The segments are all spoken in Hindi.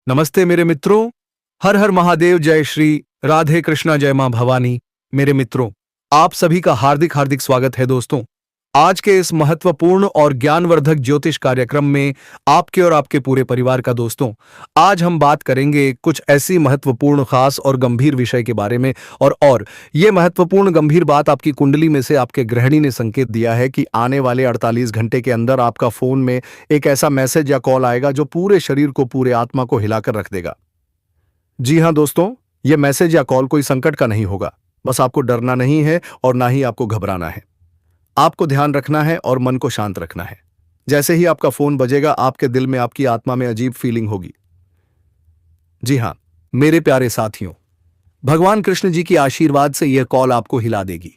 नमस्ते मेरे मित्रों। हर हर महादेव, जय श्री राधे कृष्णा, जय मां भवानी। मेरे मित्रों, आप सभी का हार्दिक हार्दिक स्वागत है। दोस्तों, आज के इस महत्वपूर्ण और ज्ञानवर्धक ज्योतिष कार्यक्रम में आपके और आपके पूरे परिवार का दोस्तों, आज हम बात करेंगे कुछ ऐसी महत्वपूर्ण, खास और गंभीर विषय के बारे में। और ये महत्वपूर्ण गंभीर बात आपकी कुंडली में से आपके गृहिणी ने संकेत दिया है कि आने वाले 48 घंटे के अंदर आपका फोन में एक ऐसा मैसेज या कॉल आएगा जो पूरे शरीर को, पूरे आत्मा को हिलाकर रख देगा। जी हां दोस्तों, यह मैसेज या कॉल कोई संकट का नहीं होगा। बस आपको डरना नहीं है और ना ही आपको घबराना है। आपको ध्यान रखना है और मन को शांत रखना है। जैसे ही आपका फोन बजेगा, आपके दिल में, आपकी आत्मा में अजीब फीलिंग होगी। जी हां मेरे प्यारे साथियों, भगवान कृष्ण जी की आशीर्वाद से यह कॉल आपको हिला देगी।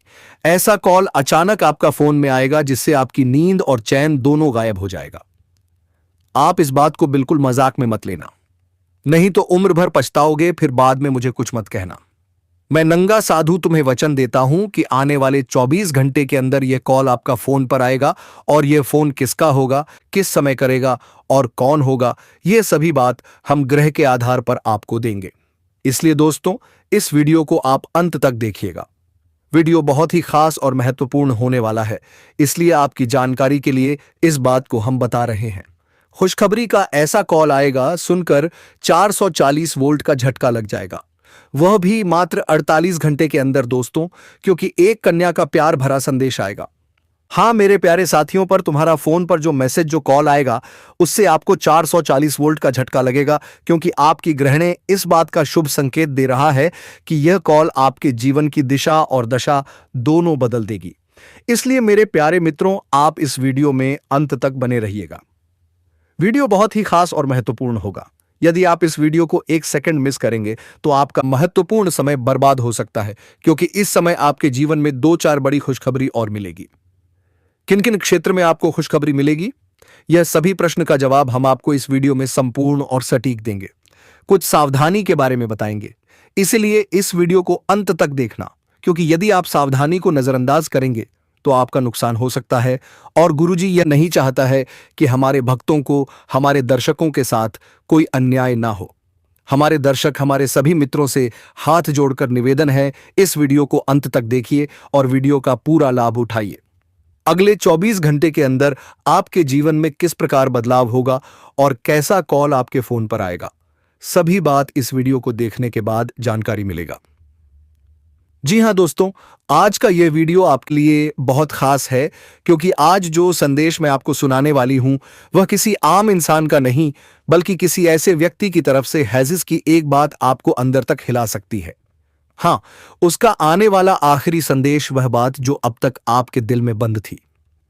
ऐसा कॉल अचानक आपका फोन में आएगा जिससे आपकी नींद और चैन दोनों गायब हो जाएगा। आप इस बात को बिल्कुल मजाक में मत लेना, नहीं तो उम्र भर पछताओगे। फिर बाद में मुझे कुछ मत कहना। मैं नंगा साधु तुम्हें वचन देता हूं कि आने वाले 24 घंटे के अंदर यह कॉल आपका फोन पर आएगा। और यह फोन किसका होगा, किस समय करेगा और कौन होगा, यह सभी बात हम ग्रह के आधार पर आपको देंगे। इसलिए दोस्तों, इस वीडियो को आप अंत तक देखिएगा। वीडियो बहुत ही खास और महत्वपूर्ण होने वाला है, इसलिए आपकी जानकारी के लिए इस बात को हम बता रहे हैं। खुशखबरी का ऐसा कॉल आएगा, सुनकर 440 वोल्ट का झटका लग जाएगा, वह भी मात्र 48 घंटे के अंदर दोस्तों, क्योंकि एक कन्या का प्यार भरा संदेश आएगा। हां मेरे प्यारे साथियों, पर तुम्हारा फोन पर जो मैसेज, जो कॉल आएगा, उससे आपको 440 वोल्ट का झटका लगेगा, क्योंकि आपकी ग्रहणे इस बात का शुभ संकेत दे रहा है कि यह कॉल आपके जीवन की दिशा और दशा दोनों बदल देगी। इसलिए मेरे प्यारे मित्रों, आप इस वीडियो में अंत तक बने रहिएगा। वीडियो बहुत ही खास और महत्वपूर्ण होगा। यदि आप इस वीडियो को एक सेकंड मिस करेंगे तो आपका महत्वपूर्ण समय बर्बाद हो सकता है, क्योंकि इस समय आपके जीवन में 2-4 बड़ी खुशखबरी और मिलेगी। किन किन क्षेत्र में आपको खुशखबरी मिलेगी, यह सभी प्रश्न का जवाब हम आपको इस वीडियो में संपूर्ण और सटीक देंगे। कुछ सावधानी के बारे में बताएंगे, इसलिए इस वीडियो को अंत तक देखना, क्योंकि यदि आप सावधानी को नजरअंदाज करेंगे तो आपका नुकसान हो सकता है। और गुरुजी यह नहीं चाहता है कि हमारे भक्तों को, हमारे दर्शकों के साथ कोई अन्याय ना हो। हमारे दर्शक, हमारे सभी मित्रों से हाथ जोड़कर निवेदन है, इस वीडियो को अंत तक देखिए और वीडियो का पूरा लाभ उठाइए। अगले 24 घंटे के अंदर आपके जीवन में किस प्रकार बदलाव होगा और कैसा कॉल आपके फोन पर आएगा, सभी बात इस वीडियो को देखने के बाद जानकारी मिलेगा। जी हां दोस्तों, आज का यह वीडियो आपके लिए बहुत खास है, क्योंकि आज जो संदेश मैं आपको सुनाने वाली हूं वह किसी आम इंसान का नहीं, बल्कि किसी ऐसे व्यक्ति की तरफ से है जिसकी एक बात आपको अंदर तक हिला सकती है। हां, उसका आने वाला आखिरी संदेश, वह बात जो अब तक आपके दिल में बंद थी।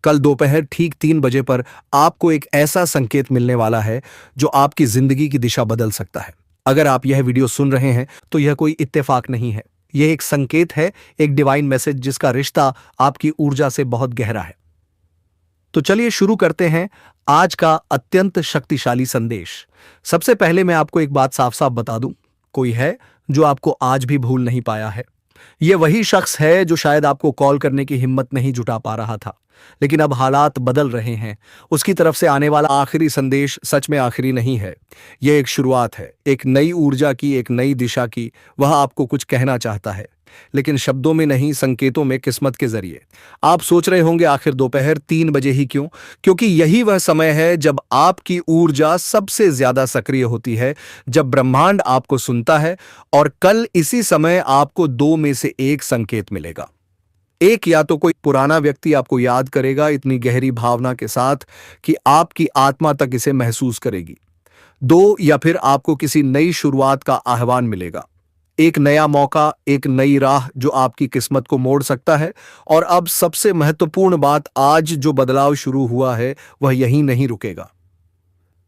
कल दोपहर ठीक 3 बजे पर आपको एक ऐसा संकेत मिलने वाला है जो आपकी जिंदगी की दिशा बदल सकता है। अगर आप यह वीडियो सुन रहे हैं तो यह कोई इत्तेफाक नहीं है, यह एक संकेत है, एक डिवाइन मैसेज जिसका रिश्ता आपकी ऊर्जा से बहुत गहरा है। तो चलिए शुरू करते हैं आज का अत्यंत शक्तिशाली संदेश। सबसे पहले मैं आपको एक बात साफ साफ बता दूं, कोई है जो आपको आज भी भूल नहीं पाया है। यह वही शख्स है जो शायद आपको कॉल करने की हिम्मत नहीं जुटा पा रहा था, लेकिन अब हालात बदल रहे हैं। उसकी तरफ से आने वाला आखिरी संदेश सच में आखिरी नहीं है, यह एक शुरुआत है, एक नई ऊर्जा की, एक नई दिशा की। वह आपको कुछ कहना चाहता है, लेकिन शब्दों में नहीं, संकेतों में, किस्मत के जरिए। आप सोच रहे होंगे आखिर दोपहर 3 बजे ही क्यों? क्योंकि यही वह समय है जब आपकी ऊर्जा सबसे ज्यादा सक्रिय होती है, जब ब्रह्मांड आपको सुनता है। और कल इसी समय आपको 2 में से एक संकेत मिलेगा। एक, या तो कोई पुराना व्यक्ति आपको याद करेगा इतनी गहरी भावना के साथ कि आपकी आत्मा तक इसे महसूस करेगी। 2, या फिर आपको किसी नई शुरुआत का आह्वान मिलेगा, एक नया मौका, एक नई राह जो आपकी किस्मत को मोड़ सकता है। और अब सबसे महत्वपूर्ण बात, आज जो बदलाव शुरू हुआ है वह यहीं नहीं रुकेगा।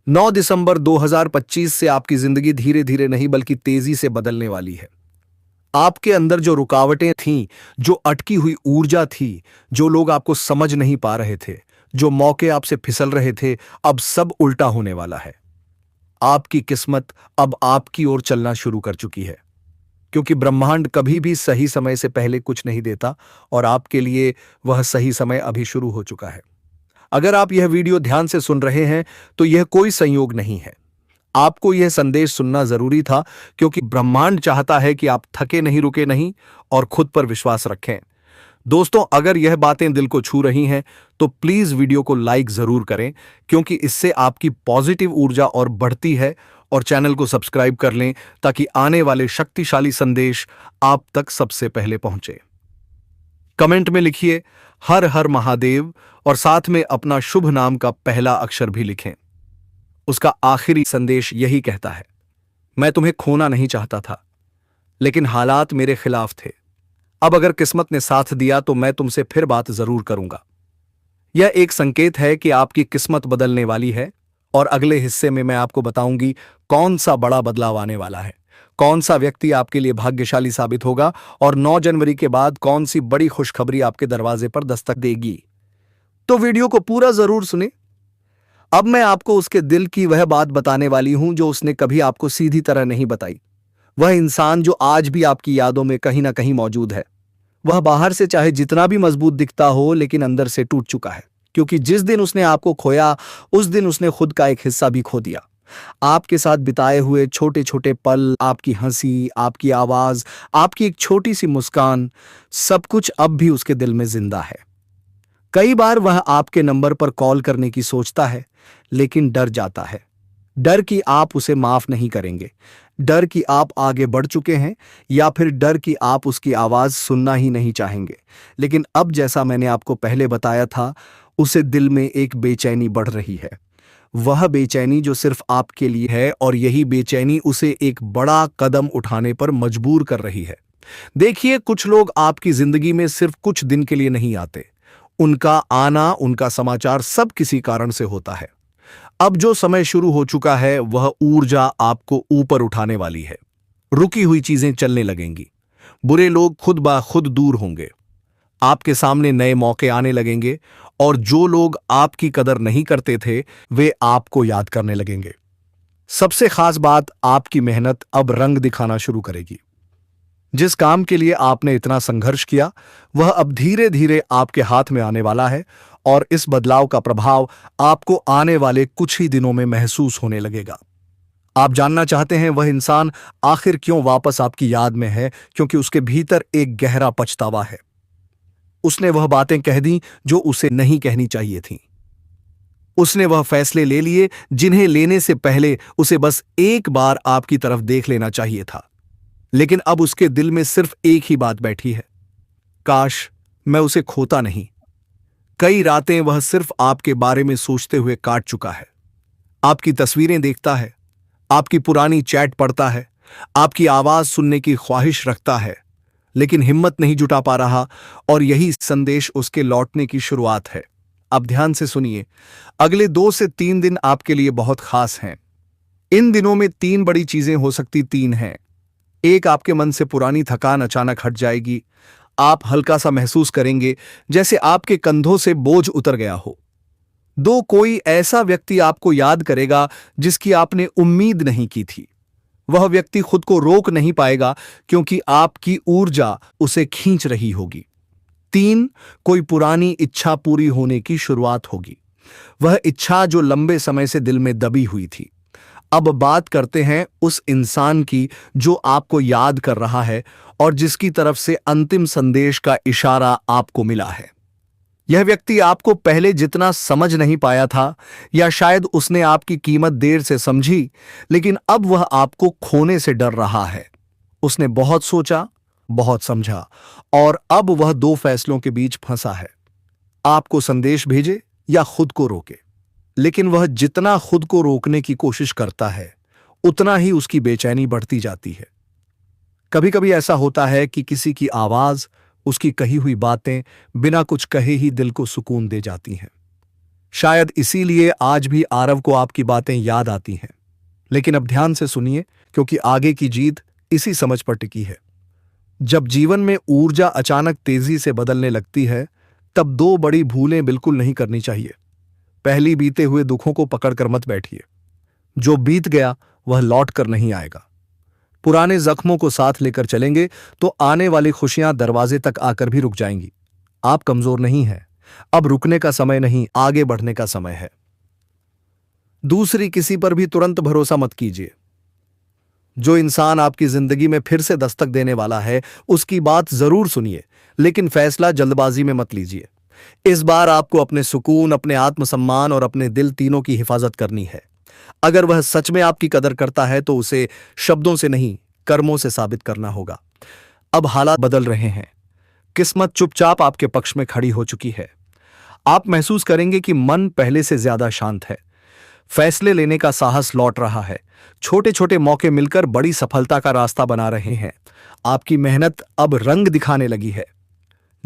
9 दिसंबर 2025 से आपकी जिंदगी धीरे धीरे नहीं बल्कि तेजी से बदलने वाली है। आपके अंदर जो रुकावटें थीं, जो अटकी हुई ऊर्जा थी, जो लोग आपको समझ नहीं पा रहे थे, जो मौके आपसे फिसल रहे थे, अब सब उल्टा होने वाला है। आपकी किस्मत अब आपकी ओर चलना शुरू कर चुकी है, क्योंकि ब्रह्मांड कभी भी सही समय से पहले कुछ नहीं देता और आपके लिए वह सही समय अभी शुरू हो चुका है। अगर आप यह वीडियो ध्यान से सुन रहे हैं तो यह कोई संयोग नहीं है। आपको यह संदेश सुनना जरूरी था, क्योंकि ब्रह्मांड चाहता है कि आप थके नहीं, रुके नहीं और खुद पर विश्वास रखें। दोस्तों, अगर यह बातें दिल को छू रही हैं तो प्लीज वीडियो को लाइक जरूर करें, क्योंकि इससे आपकी पॉजिटिव ऊर्जा और बढ़ती है। और चैनल को सब्सक्राइब कर लें ताकि आने वाले शक्तिशाली संदेश आप तक सबसे पहले पहुंचे। कमेंट में लिखिए हर हर महादेव और साथ में अपना शुभ नाम का पहला अक्षर भी लिखें। उसका आखिरी संदेश यही कहता है, मैं तुम्हें खोना नहीं चाहता था, लेकिन हालात मेरे खिलाफ थे। अब अगर किस्मत ने साथ दिया तो मैं तुमसे फिर बात जरूर करूंगा। यह एक संकेत है कि आपकी किस्मत बदलने वाली है, और अगले हिस्से में मैं आपको बताऊंगी कौन सा बड़ा बदलाव आने वाला है, कौन सा व्यक्ति आपके लिए भाग्यशाली साबित होगा और 9 जनवरी के बाद कौन सी बड़ी खुशखबरी आपके दरवाजे पर दस्तक देगी। तो वीडियो को पूरा जरूर सुने। अब मैं आपको उसके दिल की वह बात बताने वाली हूं जो उसने कभी आपको सीधी तरह नहीं बताई। वह इंसान जो आज भी आपकी यादों में कहीं ना कहीं मौजूद है। वह बाहर से चाहे जितना भी मजबूत दिखता हो, लेकिन अंदर से टूट चुका है, क्योंकि जिस दिन उसने आपको खोया उस दिन उसने खुद का एक हिस्सा भी खो दिया। आपके साथ बिताए हुए छोटे छोटे पल, आपकी हंसी, आपकी आवाज, आपकी एक छोटी सी मुस्कान, सब कुछ अब भी उसके दिल में जिंदा है। कई बार वह आपके नंबर पर कॉल करने की सोचता है, लेकिन डर जाता है। डर कि आप उसे माफ नहीं करेंगे, डर कि आप आगे बढ़ चुके हैं, या फिर डर कि आप उसकी आवाज सुनना ही नहीं चाहेंगे। लेकिन अब जैसा मैंने आपको पहले बताया था, उसे दिल में एक बेचैनी बढ़ रही है। वह बेचैनी जो सिर्फ आपके लिए है, और यही बेचैनी उसे एक बड़ा कदम उठाने पर मजबूर कर रही है। देखिए, कुछ लोग आपकी जिंदगी में सिर्फ कुछ दिन के लिए नहीं आते। उनका आना, उनका समाचार सब किसी कारण से होता है। अब जो समय शुरू हो चुका है, वह ऊर्जा आपको ऊपर उठाने वाली है। रुकी हुई चीजें चलने लगेंगी, बुरे लोग खुद ब खुद दूर होंगे, आपके सामने नए मौके आने लगेंगे, और जो लोग आपकी कदर नहीं करते थे वे आपको याद करने लगेंगे। सबसे खास बात, आपकी मेहनत अब रंग दिखाना शुरू करेगी। जिस काम के लिए आपने इतना संघर्ष किया, वह अब धीरे धीरे आपके हाथ में आने वाला है, और इस बदलाव का प्रभाव आपको आने वाले कुछ ही दिनों में महसूस होने लगेगा। आप जानना चाहते हैं वह इंसान आखिर क्यों वापस आपकी याद में है? क्योंकि उसके भीतर एक गहरा पछतावा है। उसने वह बातें कह दी जो उसे नहीं कहनी चाहिए थीं। उसने वह फैसले ले लिए जिन्हें लेने से पहले उसे बस एक बार आपकी तरफ देख लेना चाहिए था। लेकिन अब उसके दिल में सिर्फ एक ही बात बैठी है, काश मैं उसे खोता नहीं। कई रातें वह सिर्फ आपके बारे में सोचते हुए काट चुका है। आपकी तस्वीरें देखता है, आपकी पुरानी चैट पढ़ता है, आपकी आवाज सुनने की ख्वाहिश रखता है, लेकिन हिम्मत नहीं जुटा पा रहा। और यही संदेश उसके लौटने की शुरुआत है। अब ध्यान से सुनिए, अगले 2 से 3 दिन आपके लिए बहुत खास हैं। इन दिनों में 3 बड़ी चीजें हो सकती 3 हैं। एक, आपके मन से पुरानी थकान अचानक हट जाएगी। आप हल्का सा महसूस करेंगे, जैसे आपके कंधों से बोझ उतर गया हो। 2, कोई ऐसा व्यक्ति आपको याद करेगा जिसकी आपने उम्मीद नहीं की थी। वह व्यक्ति खुद को रोक नहीं पाएगा, क्योंकि आपकी ऊर्जा उसे खींच रही होगी। 3, कोई पुरानी इच्छा पूरी होने की शुरुआत होगी। वह इच्छा जो लंबे समय से दिल में दबी हुई थी। अब बात करते हैं उस इंसान की जो आपको याद कर रहा है, और जिसकी तरफ से अंतिम संदेश का इशारा आपको मिला है। यह व्यक्ति आपको पहले जितना समझ नहीं पाया था, या शायद उसने आपकी कीमत देर से समझी, लेकिन अब वह आपको खोने से डर रहा है। उसने बहुत सोचा, बहुत समझा, और अब वह 2 फैसलों के बीच फंसा है, आपको संदेश भेजे या खुद को रोके। लेकिन वह जितना खुद को रोकने की कोशिश करता है, उतना ही उसकी बेचैनी बढ़ती जाती है। कभी कभी ऐसा होता है कि किसी की आवाज, उसकी कही हुई बातें बिना कुछ कहे ही दिल को सुकून दे जाती हैं। शायद इसीलिए आज भी आरव को आपकी बातें याद आती हैं। लेकिन अब ध्यान से सुनिए, क्योंकि आगे की जीत इसी समझ पर टिकी है। जब जीवन में ऊर्जा अचानक तेजी से बदलने लगती है, तब 2 बड़ी भूलें बिल्कुल नहीं करनी चाहिए। पहली, बीते हुए दुखों को पकड़कर मत बैठिए। जो बीत गया वह लौट कर नहीं आएगा। पुराने जख्मों को साथ लेकर चलेंगे तो आने वाली खुशियां दरवाजे तक आकर भी रुक जाएंगी। आप कमजोर नहीं हैं, अब रुकने का समय नहीं, आगे बढ़ने का समय है। दूसरी किसी पर भी तुरंत भरोसा मत कीजिए। जो इंसान आपकी जिंदगी में फिर से दस्तक देने वाला है उसकी बात जरूर सुनिए, लेकिन फैसला जल्दबाजी में मत लीजिए। इस बार आपको अपने सुकून, अपने आत्मसम्मान और अपने दिल तीनों की हिफाजत करनी है। अगर वह सच में आपकी कदर करता है तो उसे शब्दों से नहीं, कर्मों से साबित करना होगा। अब हालात बदल रहे हैं। किस्मत चुपचाप आपके पक्ष में खड़ी हो चुकी है। आप महसूस करेंगे कि मन पहले से ज्यादा शांत है। फैसले लेने का साहस लौट रहा है। छोटे छोटे मौके मिलकर बड़ी सफलता का रास्ता बना रहे हैं। आपकी मेहनत अब रंग दिखाने लगी है।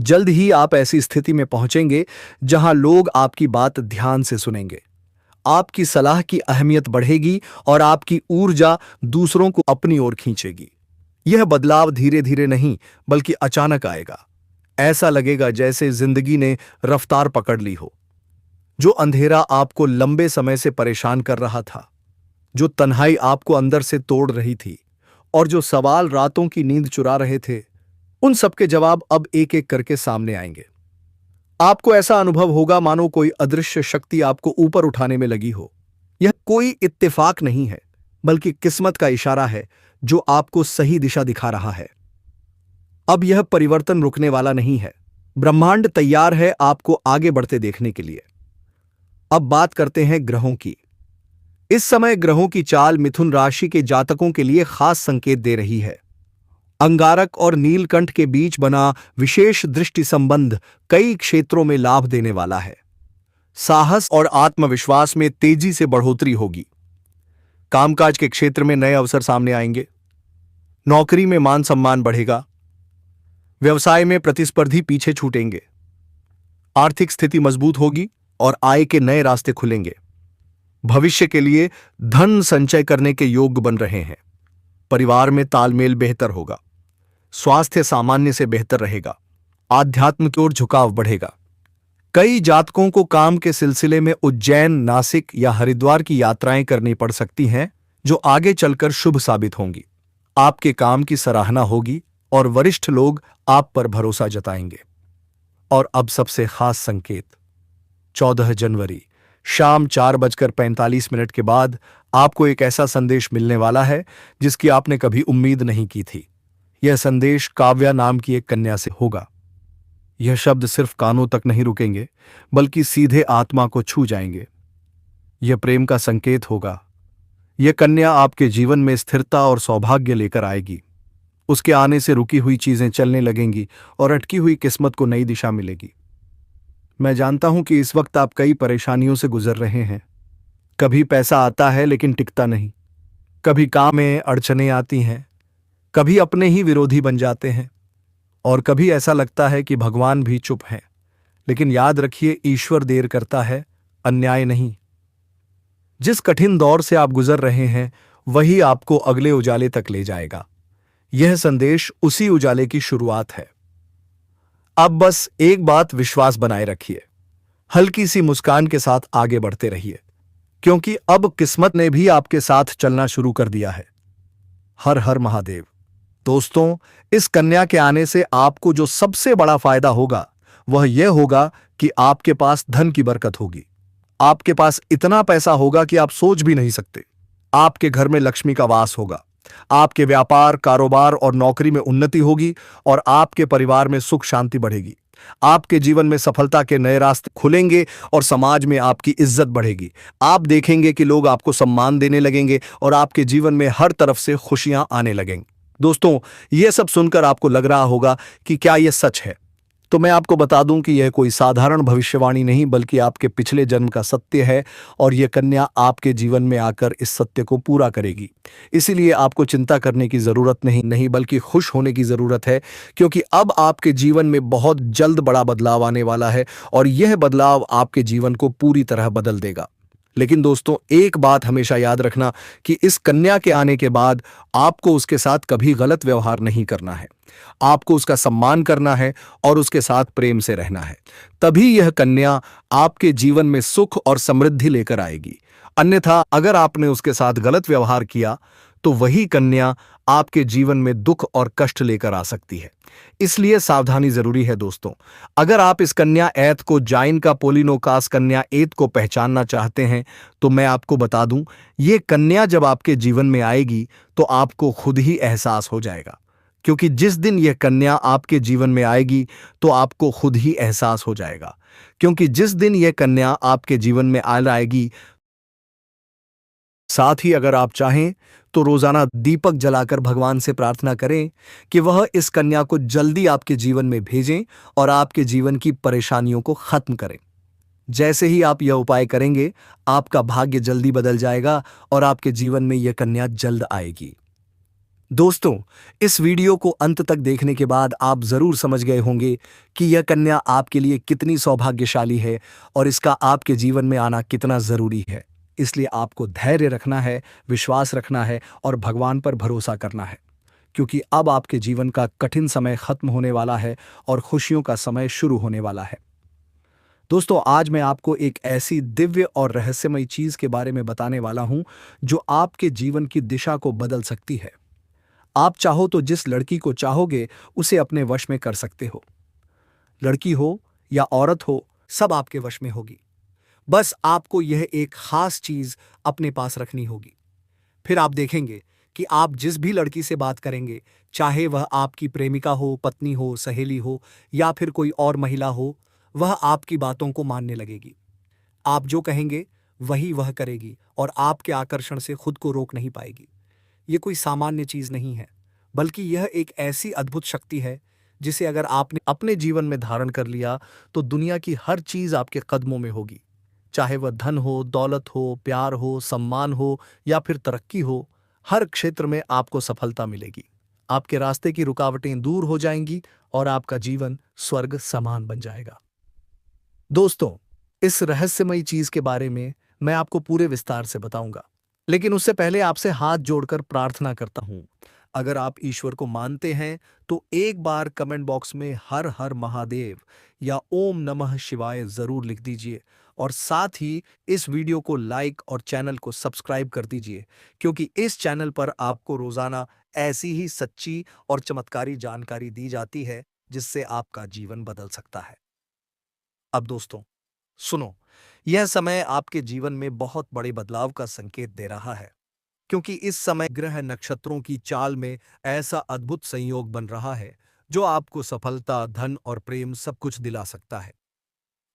जल्द ही आप ऐसी स्थिति में पहुंचेंगे जहां लोग आपकी बात ध्यान से सुनेंगे। आपकी सलाह की अहमियत बढ़ेगी और आपकी ऊर्जा दूसरों को अपनी ओर खींचेगी। यह बदलाव धीरे धीरे नहीं बल्कि अचानक आएगा। ऐसा लगेगा जैसे जिंदगी ने रफ्तार पकड़ ली हो। जो अंधेरा आपको लंबे समय से परेशान कर रहा था, जो तन्हाई आपको अंदर से तोड़ रही थी और जो सवाल रातों की नींद चुरा रहे थे, उन सबके जवाब अब एक एक करके सामने आएंगे। आपको ऐसा अनुभव होगा मानो कोई अदृश्य शक्ति आपको ऊपर उठाने में लगी हो। यह कोई इत्तेफाक नहीं है बल्कि किस्मत का इशारा है जो आपको सही दिशा दिखा रहा है। अब यह परिवर्तन रुकने वाला नहीं है। ब्रह्मांड तैयार है आपको आगे बढ़ते देखने के लिए। अब बात करते हैं ग्रहों की। इस समय ग्रहों की चाल मिथुन राशि के जातकों के लिए खास संकेत दे रही है। अंगारक और नीलकंठ के बीच बना विशेष दृष्टि संबंध कई क्षेत्रों में लाभ देने वाला है। साहस और आत्मविश्वास में तेजी से बढ़ोतरी होगी। कामकाज के क्षेत्र में नए अवसर सामने आएंगे। नौकरी में मान सम्मान बढ़ेगा। व्यवसाय में प्रतिस्पर्धी पीछे छूटेंगे। आर्थिक स्थिति मजबूत होगी और आय के नए रास्ते खुलेंगे। भविष्य के लिए धन संचय करने के योग्य बन रहे हैं। परिवार में तालमेल बेहतर होगा। स्वास्थ्य सामान्य से बेहतर रहेगा। आध्यात्म की ओर झुकाव बढ़ेगा। कई जातकों को काम के सिलसिले में उज्जैन, नासिक या हरिद्वार की यात्राएं करनी पड़ सकती हैं, जो आगे चलकर शुभ साबित होंगी। आपके काम की सराहना होगी और वरिष्ठ लोग आप पर भरोसा जताएंगे। और अब सबसे खास संकेत, 14 जनवरी शाम 4:45 के बाद आपको एक ऐसा संदेश मिलने वाला है जिसकी आपने कभी उम्मीद नहीं की थी। यह संदेश काव्या नाम की एक कन्या से होगा। यह शब्द सिर्फ कानों तक नहीं रुकेंगे बल्कि सीधे आत्मा को छू जाएंगे। यह प्रेम का संकेत होगा। यह कन्या आपके जीवन में स्थिरता और सौभाग्य लेकर आएगी। उसके आने से रुकी हुई चीजें चलने लगेंगी और अटकी हुई किस्मत को नई दिशा मिलेगी। मैं जानता हूं कि इस वक्त आप कई परेशानियों से गुजर रहे हैं। कभी पैसा आता है लेकिन टिकता नहीं। कभी काम में अड़चनें आती हैं। कभी अपने ही विरोधी बन जाते हैं और कभी ऐसा लगता है कि भगवान भी चुप हैं। लेकिन याद रखिए, ईश्वर देर करता है, अन्याय नहीं। जिस कठिन दौर से आप गुजर रहे हैं वही आपको अगले उजाले तक ले जाएगा। यह संदेश उसी उजाले की शुरुआत है। अब बस एक बात विश्वास बनाए रखिए। हल्की सी मुस्कान के साथ आगे बढ़ते रहिए, क्योंकि अब किस्मत ने भी आपके साथ चलना शुरू कर दिया है। हर हर महादेव। दोस्तों, इस कन्या के आने से आपको जो सबसे बड़ा फायदा होगा वह यह होगा कि आपके पास धन की बरकत होगी। आपके पास इतना पैसा होगा कि आप सोच भी नहीं सकते। आपके घर में लक्ष्मी का वास होगा। आपके व्यापार, कारोबार और नौकरी में उन्नति होगी और आपके परिवार में सुख शांति बढ़ेगी। आपके जीवन में सफलता के नए रास्ते खुलेंगे और समाज में आपकी इज्जत बढ़ेगी। आप देखेंगे कि लोग आपको सम्मान देने लगेंगे और आपके जीवन में हर तरफ से खुशियां आने लगेंगी। दोस्तों, यह सब सुनकर आपको लग रहा होगा कि क्या यह सच है? तो मैं आपको बता दूं कि यह कोई साधारण भविष्यवाणी नहीं बल्कि आपके पिछले जन्म का सत्य है और यह कन्या आपके जीवन में आकर इस सत्य को पूरा करेगी। इसीलिए आपको चिंता करने की जरूरत नहीं बल्कि खुश होने की जरूरत है, क्योंकि अब आपके जीवन में बहुत जल्द बड़ा बदलाव आने वाला है और यह बदलाव आपके जीवन को पूरी तरह बदल देगा। लेकिन दोस्तों, एक बात हमेशा याद रखना कि इस कन्या के आने के बाद आपको उसके साथ कभी गलत व्यवहार नहीं करना है। आपको उसका सम्मान करना है और उसके साथ प्रेम से रहना है। तभी यह कन्या आपके जीवन में सुख और समृद्धि लेकर आएगी। अन्यथा अगर आपने उसके साथ गलत व्यवहार किया तो वही कन्या आपके जीवन में दुख और कष्ट लेकर आ सकती है। इसलिए सावधानी जरूरी है दोस्तों। अगर आप इस कन्या ऐत को जाइन का पोलिनोकास कन्या ऐत को पहचानना चाहते हैं तो मैं आपको बता दूं, ये कन्या जब आपके जीवन में आएगी तो आपको खुद ही एहसास हो जाएगा। क्योंकि जिस दिन यह कन्या आपके जीवन में आएगी तो आपको खुद ही एहसास हो जाएगा। क्योंकि जिस दिन यह कन्या आपके जीवन में आएगी, साथ ही अगर आप चाहें तो रोजाना दीपक जलाकर भगवान से प्रार्थना करें कि वह इस कन्या को जल्दी आपके जीवन में भेजें और आपके जीवन की परेशानियों को खत्म करें। जैसे ही आप यह उपाय करेंगे, आपका भाग्य जल्दी बदल जाएगा और आपके जीवन में यह कन्या जल्द आएगी। दोस्तों, इस वीडियो को अंत तक देखने के बाद आप जरूर समझ गए होंगे कि यह कन्या आपके लिए कितनी सौभाग्यशाली है और इसका आपके जीवन में आना कितना जरूरी है। इसलिए आपको धैर्य रखना है, विश्वास रखना है और भगवान पर भरोसा करना है, क्योंकि अब आपके जीवन का कठिन समय खत्म होने वाला है और खुशियों का समय शुरू होने वाला है। दोस्तों, आज मैं आपको एक ऐसी दिव्य और रहस्यमयी चीज के बारे में बताने वाला हूं जो आपके जीवन की दिशा को बदल सकती है। आप चाहो तो जिस लड़की को चाहोगे उसे अपने वश में कर सकते हो। लड़की हो या औरत हो, सब आपके वश में होगी। बस आपको यह एक खास चीज अपने पास रखनी होगी। फिर आप देखेंगे कि आप जिस भी लड़की से बात करेंगे, चाहे वह आपकी प्रेमिका हो, पत्नी हो, सहेली हो या फिर कोई और महिला हो, वह आपकी बातों को मानने लगेगी। आप जो कहेंगे वही वह करेगी और आपके आकर्षण से खुद को रोक नहीं पाएगी। ये कोई सामान्य चीज नहीं है, बल्कि यह एक ऐसी अद्भुत शक्ति है जिसे अगर आपने अपने जीवन में धारण कर लिया तो दुनिया की हर चीज आपके कदमों में होगी। चाहे वह धन हो, दौलत हो, प्यार हो, सम्मान हो या फिर तरक्की हो, हर क्षेत्र में आपको सफलता मिलेगी। आपके रास्ते की रुकावटें दूर हो जाएंगी और आपका जीवन स्वर्ग समान बन जाएगा। दोस्तों, इस रहस्यमयी चीज के बारे में मैं आपको पूरे विस्तार से बताऊंगा, लेकिन उससे पहले आपसे हाथ जोड़कर प्रार्थना करता हूं। अगर आप ईश्वर को मानते हैं तो एक बार कमेंट बॉक्स में हर हर महादेव या ओम नमः शिवाय जरूर लिख दीजिए और साथ ही इस वीडियो को लाइक और चैनल को सब्सक्राइब कर दीजिए, क्योंकि इस चैनल पर आपको रोजाना ऐसी ही सच्ची और चमत्कारी जानकारी दी जाती है जिससे आपका जीवन बदल सकता है। अब दोस्तों सुनो, यह समय आपके जीवन में बहुत बड़े बदलाव का संकेत दे रहा है, क्योंकि इस समय ग्रह नक्षत्रों की चाल में ऐसा अद्भुत संयोग बन रहा है जो आपको सफलता, धन और प्रेम सब कुछ दिला सकता है।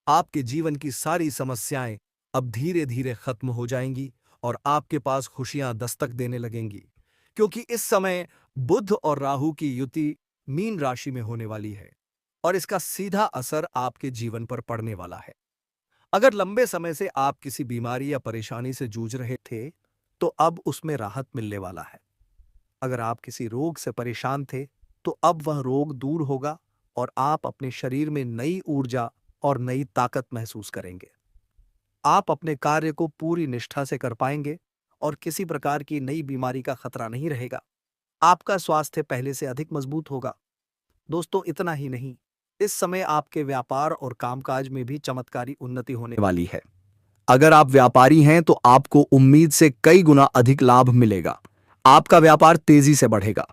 आपके जीवन की सारी समस्याएं अब धीरे धीरे खत्म हो जाएंगी और आपके पास खुशियां दस्तक देने लगेंगी, क्योंकि इस समय बुध और राहु की युति मीन राशि में होने वाली है और इसका सीधा असर आपके जीवन पर पड़ने वाला है। अगर लंबे समय से आप किसी बीमारी या परेशानी से जूझ रहे थे तो अब उसमें राहत मिलने वाला है। अगर आप किसी रोग से परेशान थे तो अब वह रोग दूर होगा और आप अपने शरीर में नई ऊर्जा और नई ताकत महसूस करेंगे। आप अपने कार्य को पूरी निष्ठा से कर पाएंगे और किसी प्रकार की नई बीमारी का खतरा नहीं रहेगा। आपका स्वास्थ्य पहले से अधिक मजबूत होगा। दोस्तों, इतना ही नहीं, इस समय आपके व्यापार और कामकाज में भी चमत्कारी उन्नति होने वाली है। अगर आप व्यापारी हैं तो आपको उम्मीद से कई गुना अधिक लाभ मिलेगा। आपका व्यापार तेजी से बढ़ेगा।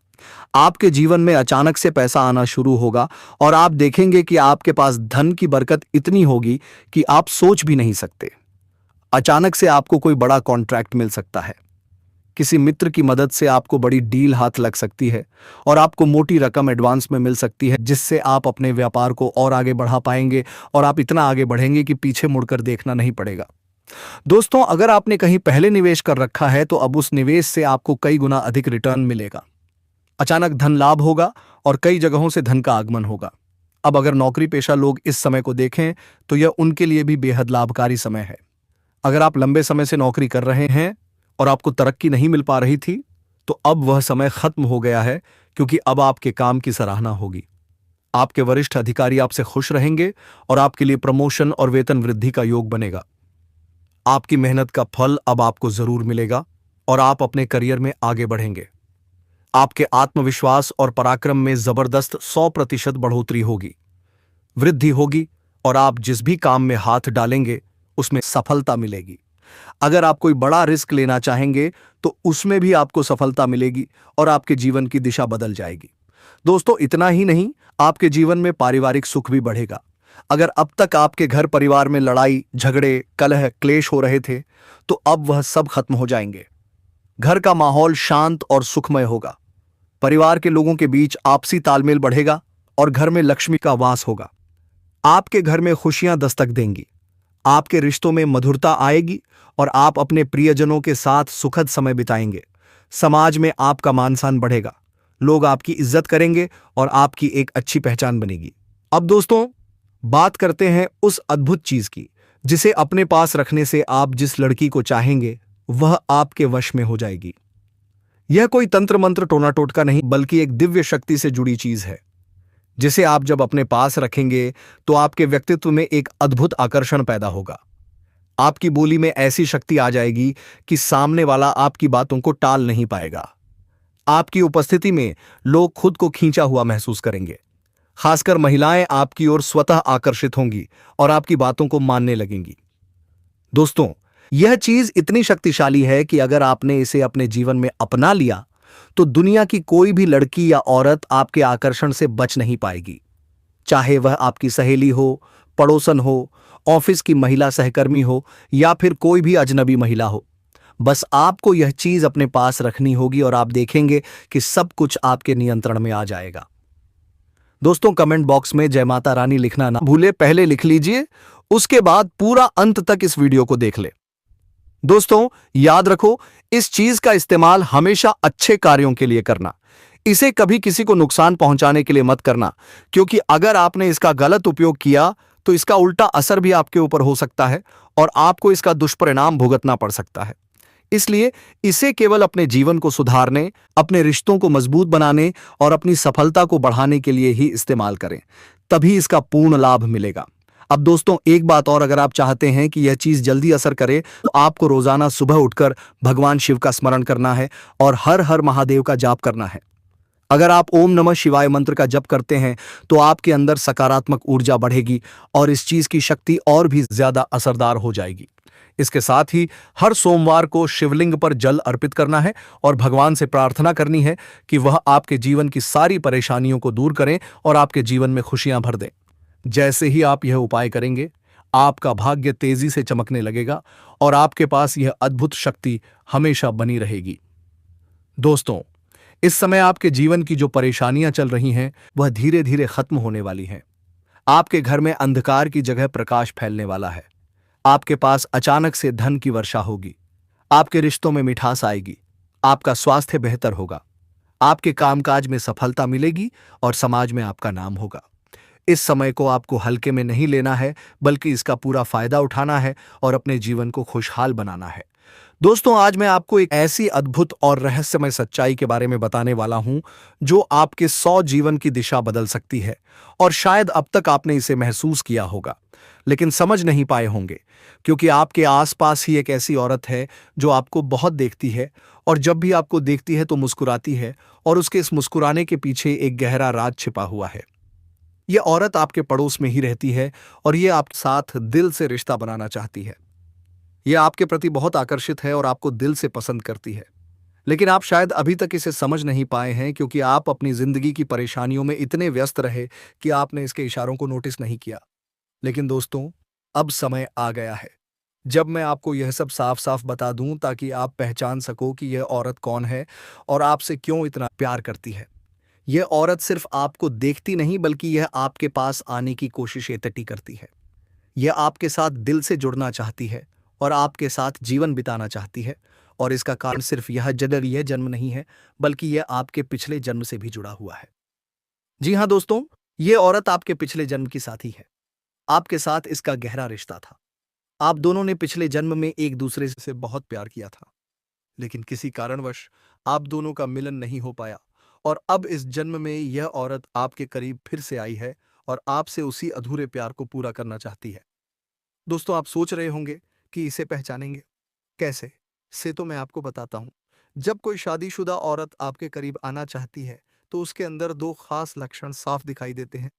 आपके जीवन में अचानक से पैसा आना शुरू होगा और आप देखेंगे कि आपके पास धन की बरकत इतनी होगी कि आप सोच भी नहीं सकते। अचानक से आपको कोई बड़ा कॉन्ट्रैक्ट मिल सकता है। किसी मित्र की मदद से आपको बड़ी डील हाथ लग सकती है और आपको मोटी रकम एडवांस में मिल सकती है, जिससे आप अपने व्यापार को और आगे बढ़ा पाएंगे और आप इतना आगे बढ़ेंगे कि पीछे मुड़कर देखना नहीं पड़ेगा। दोस्तों, अगर आपने कहीं पहले निवेश कर रखा है तो अब उस निवेश से आपको कई गुना अधिक रिटर्न मिलेगा। अचानक धन लाभ होगा और कई जगहों से धन का आगमन होगा। अब अगर नौकरी पेशा लोग इस समय को देखें तो यह उनके लिए भी बेहद लाभकारी समय है। अगर आप लंबे समय से नौकरी कर रहे हैं और आपको तरक्की नहीं मिल पा रही थी तो अब वह समय खत्म हो गया है, क्योंकि अब आपके काम की सराहना होगी। आपके वरिष्ठ अधिकारी आपसे खुश रहेंगे और आपके लिए प्रमोशन और वेतन वृद्धि का योग बनेगा। आपकी मेहनत का फल अब आपको जरूर मिलेगा और आप अपने करियर में आगे बढ़ेंगे। आपके आत्मविश्वास और पराक्रम में जबरदस्त 100% बढ़ोतरी होगी, वृद्धि होगी और आप जिस भी काम में हाथ डालेंगे उसमें सफलता मिलेगी। अगर आप कोई बड़ा रिस्क लेना चाहेंगे तो उसमें भी आपको सफलता मिलेगी और आपके जीवन की दिशा बदल जाएगी। दोस्तों, इतना ही नहीं, आपके जीवन में पारिवारिक सुख भी बढ़ेगा। अगर अब तक आपके घर परिवार में लड़ाई झगड़े कलह क्लेश हो रहे थे, तो अब वह सब खत्म हो जाएंगे। घर का माहौल शांत और सुखमय होगा। परिवार के लोगों के बीच आपसी तालमेल बढ़ेगा और घर में लक्ष्मी का वास होगा। आपके घर में खुशियां दस्तक देंगी। आपके रिश्तों में मधुरता आएगी और आप अपने प्रियजनों के साथ सुखद समय बिताएंगे। समाज में आपका मान सम्मान बढ़ेगा। लोग आपकी इज्जत करेंगे और आपकी एक अच्छी पहचान बनेगी। अब दोस्तों, बात करते हैं उस अद्भुत चीज की जिसे अपने पास रखने से आप जिस लड़की को चाहेंगे वह आपके वश में हो जाएगी। यह कोई तंत्र मंत्र टोना टोटका नहीं, बल्कि एक दिव्य शक्ति से जुड़ी चीज है जिसे आप जब अपने पास रखेंगे तो आपके व्यक्तित्व में एक अद्भुत आकर्षण पैदा होगा। आपकी बोली में ऐसी शक्ति आ जाएगी कि सामने वाला आपकी बातों को टाल नहीं पाएगा। आपकी उपस्थिति में लोग खुद को खींचा हुआ महसूस करेंगे। खासकर महिलाएं आपकी ओर स्वतः आकर्षित होंगी और आपकी बातों को मानने लगेंगी। दोस्तों, यह चीज इतनी शक्तिशाली है कि अगर आपने इसे अपने जीवन में अपना लिया तो दुनिया की कोई भी लड़की या औरत आपके आकर्षण से बच नहीं पाएगी। चाहे वह आपकी सहेली हो, पड़ोसन हो, ऑफिस की महिला सहकर्मी हो या फिर कोई भी अजनबी महिला हो। बस आपको यह चीज अपने पास रखनी होगी और आप देखेंगे कि सब कुछ आपके नियंत्रण में आ जाएगा। दोस्तों, कमेंट बॉक्स में जय माता रानी लिखना ना भूले। पहले लिख लीजिए, उसके बाद पूरा अंत तक इस वीडियो को देख ले। दोस्तों, याद रखो, इस चीज का इस्तेमाल हमेशा अच्छे कार्यों के लिए करना। इसे कभी किसी को नुकसान पहुंचाने के लिए मत करना, क्योंकि अगर आपने इसका गलत उपयोग किया तो इसका उल्टा असर भी आपके ऊपर हो सकता है और आपको इसका दुष्परिणाम भुगतना पड़ सकता है। इसलिए इसे केवल अपने जीवन को सुधारने, अपने रिश्तों को मजबूत बनाने और अपनी सफलता को बढ़ाने के लिए ही इस्तेमाल करें, तभी इसका पूर्ण लाभ मिलेगा। अब दोस्तों, एक बात और, अगर आप चाहते हैं कि यह चीज जल्दी असर करे तो आपको रोजाना सुबह उठकर भगवान शिव का स्मरण करना है और हर हर महादेव का जाप करना है। अगर आप ओम नमः शिवाय मंत्र का जप करते हैं तो आपके अंदर सकारात्मक ऊर्जा बढ़ेगी और इस चीज की शक्ति और भी ज्यादा असरदार हो जाएगी। इसके साथ ही हर सोमवार को शिवलिंग पर जल अर्पित करना है और भगवान से प्रार्थना करनी है कि वह आपके जीवन की सारी परेशानियों को दूर करें और आपके जीवन में खुशियां भर दें। जैसे ही आप यह उपाय करेंगे, आपका भाग्य तेजी से चमकने लगेगा और आपके पास यह अद्भुत शक्ति हमेशा बनी रहेगी। दोस्तों, इस समय आपके जीवन की जो परेशानियां चल रही हैं वह धीरे धीरे खत्म होने वाली हैं। आपके घर में अंधकार की जगह प्रकाश फैलने वाला है। आपके पास अचानक से धन की वर्षा होगी। आपके रिश्तों में मिठास आएगी। आपका स्वास्थ्य बेहतर होगा। आपके कामकाज में सफलता मिलेगी और समाज में आपका नाम होगा। इस समय को आपको हल्के में नहीं लेना है, बल्कि इसका पूरा फायदा उठाना है और अपने जीवन को खुशहाल बनाना है। दोस्तों, आज मैं आपको एक ऐसी अद्भुत और रहस्यमय सच्चाई के बारे में बताने वाला हूं जो आपके 100 जीवन की दिशा बदल सकती है। और शायद अब तक आपने इसे महसूस किया होगा, लेकिन समझ नहीं पाए होंगे, क्योंकि आपके आसपास ही एक ऐसी औरत है जो आपको बहुत देखती है और जब भी आपको देखती है तो मुस्कुराती है और उसके इस मुस्कुराने के पीछे एक गहरा राज छिपा हुआ है। यह औरत आपके पड़ोस में ही रहती है और यह आपके साथ दिल से रिश्ता बनाना चाहती है। यह आपके प्रति बहुत आकर्षित है और आपको दिल से पसंद करती है, लेकिन आप शायद अभी तक इसे समझ नहीं पाए हैं, क्योंकि आप अपनी जिंदगी की परेशानियों में इतने व्यस्त रहे कि आपने इसके इशारों को नोटिस नहीं किया। लेकिन दोस्तों, अब समय आ गया है जब मैं आपको यह सब साफ साफ बता दूं, ताकि आप पहचान सको कि यह औरत कौन है और आपसे क्यों इतना प्यार करती है। यह औरत सिर्फ आपको देखती नहीं, बल्कि यह आपके पास आने की कोशिशें तटी करती है। यह आपके साथ दिल से जुड़ना चाहती है और आपके साथ जीवन बिताना चाहती है। और इसका कारण सिर्फ यह जन्म नहीं है, बल्कि यह आपके पिछले जन्म से भी जुड़ा हुआ है। जी हाँ दोस्तों, यह औरत आपके पिछले जन्म की साथी है। आपके साथ इसका गहरा रिश्ता था। आप दोनों ने पिछले जन्म में एक दूसरे से बहुत प्यार किया था, लेकिन किसी कारणवश आप दोनों का मिलन नहीं हो पाया और अब इस जन्म में यह औरत आपके करीब फिर से आई है और आपसे उसी अधूरे प्यार को पूरा करना चाहती है। दोस्तों, आप सोच रहे होंगे कि इसे पहचानेंगे कैसे? से तो मैं आपको बताता हूं। जब कोई शादीशुदा औरत आपके करीब आना चाहती है तो उसके अंदर दो खास लक्षण साफ दिखाई देते हैं।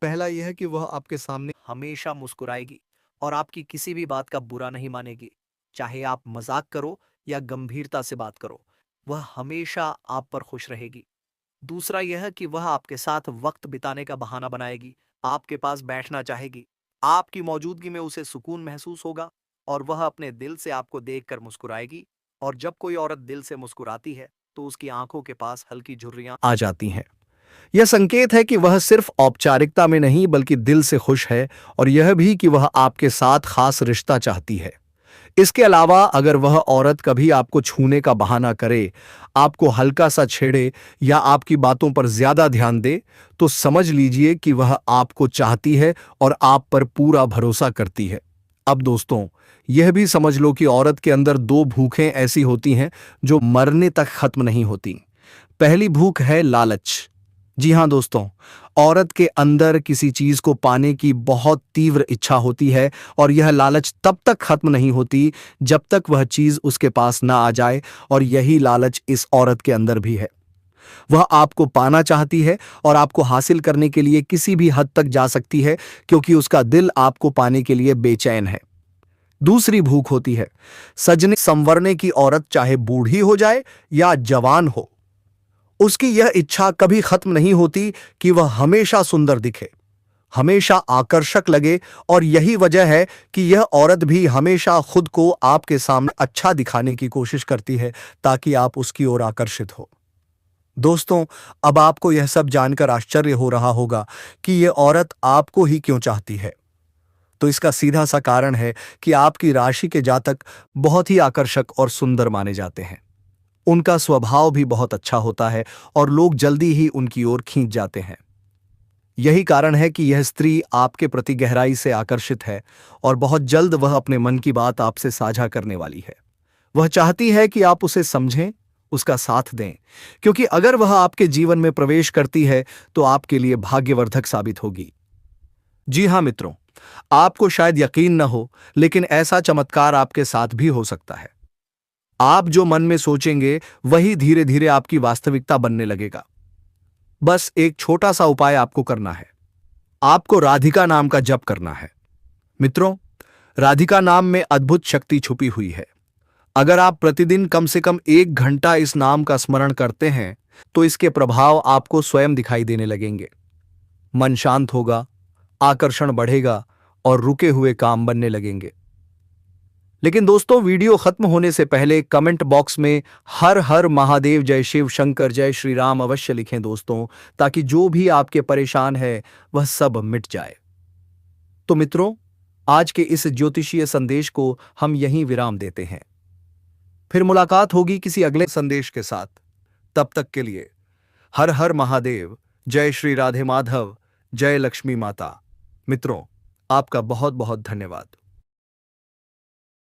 पहला यह है कि वह आपके सामने हमेशा मुस्कुराएगी और आपकी किसी भी बात का बुरा नहीं मानेगी। चाहे आप मजाक करो या गंभीरता से बात करो, वह हमेशा आप पर खुश रहेगी। दूसरा यह कि वह आपके साथ वक्त बिताने का बहाना बनाएगी, आपके पास बैठना चाहेगी। आपकी मौजूदगी में उसे सुकून महसूस होगा और वह अपने दिल से आपको देखकर मुस्कुराएगी। और जब कोई औरत दिल से मुस्कुराती है, तो उसकी आंखों के पास हल्की झुर्रियां आ जाती हैं। यह संकेत है कि वह सिर्फ औपचारिकता में नहीं बल्कि दिल से खुश है, और यह भी कि वह आपके साथ खास रिश्ता चाहती है। इसके अलावा अगर वह औरत कभी आपको छूने का बहाना करे, आपको हल्का सा छेड़े या आपकी बातों पर ज्यादा ध्यान दे, तो समझ लीजिए कि वह आपको चाहती है और आप पर पूरा भरोसा करती है। अब दोस्तों, यह भी समझ लो कि औरत के अंदर दो भूखें ऐसी होती हैं जो मरने तक खत्म नहीं होती। पहली भूख है लालच। जी हाँ दोस्तों, औरत के अंदर किसी चीज को पाने की बहुत तीव्र इच्छा होती है, और यह लालच तब तक खत्म नहीं होती जब तक वह चीज उसके पास ना आ जाए। और यही लालच इस औरत के अंदर भी है। वह आपको पाना चाहती है और आपको हासिल करने के लिए किसी भी हद तक जा सकती है, क्योंकि उसका दिल आपको पाने के लिए बेचैन है। दूसरी भूख होती है सजने संवरने की औरत, चाहे बूढ़ी हो जाए या जवान हो, उसकी यह इच्छा कभी खत्म नहीं होती कि वह हमेशा सुंदर दिखे, हमेशा आकर्षक लगे। और यही वजह है कि यह औरत भी हमेशा खुद को आपके सामने अच्छा दिखाने की कोशिश करती है, ताकि आप उसकी ओर आकर्षित हो। दोस्तों, अब आपको यह सब जानकर आश्चर्य हो रहा होगा कि यह औरत आपको ही क्यों चाहती है। तो इसका सीधा सा कारण है कि आपकी राशि के जातक बहुत ही आकर्षक और सुंदर माने जाते हैं। उनका स्वभाव भी बहुत अच्छा होता है और लोग जल्दी ही उनकी ओर खींच जाते हैं। यही कारण है कि यह स्त्री आपके प्रति गहराई से आकर्षित है, और बहुत जल्द वह अपने मन की बात आपसे साझा करने वाली है। वह चाहती है कि आप उसे समझें, उसका साथ दें, क्योंकि अगर वह आपके जीवन में प्रवेश करती है तो आपके लिए भाग्यवर्धक साबित होगी। जी हाँ मित्रों, आपको शायद यकीन न हो, लेकिन ऐसा चमत्कार आपके साथ भी हो सकता है। आप जो मन में सोचेंगे वही धीरे धीरे आपकी वास्तविकता बनने लगेगा। बस एक छोटा सा उपाय आपको करना है। आपको राधिका नाम का जप करना है। मित्रों, राधिका नाम में अद्भुत शक्ति छुपी हुई है। अगर आप प्रतिदिन कम से कम 1 घंटा इस नाम का स्मरण करते हैं, तो इसके प्रभाव आपको स्वयं दिखाई देने लगेंगे। मन शांत होगा, आकर्षण बढ़ेगा और रुके हुए काम बनने लगेंगे। लेकिन दोस्तों, वीडियो खत्म होने से पहले कमेंट बॉक्स में हर हर महादेव, जय शिव शंकर, जय श्री राम अवश्य लिखें दोस्तों, ताकि जो भी आपके परेशान है वह सब मिट जाए। तो मित्रों, आज के इस ज्योतिषीय संदेश को हम यहीं विराम देते हैं। फिर मुलाकात होगी किसी अगले संदेश के साथ। तब तक के लिए हर हर महादेव, जय श्री राधे माधव, जय लक्ष्मी माता। मित्रों, आपका बहुत बहुत धन्यवाद।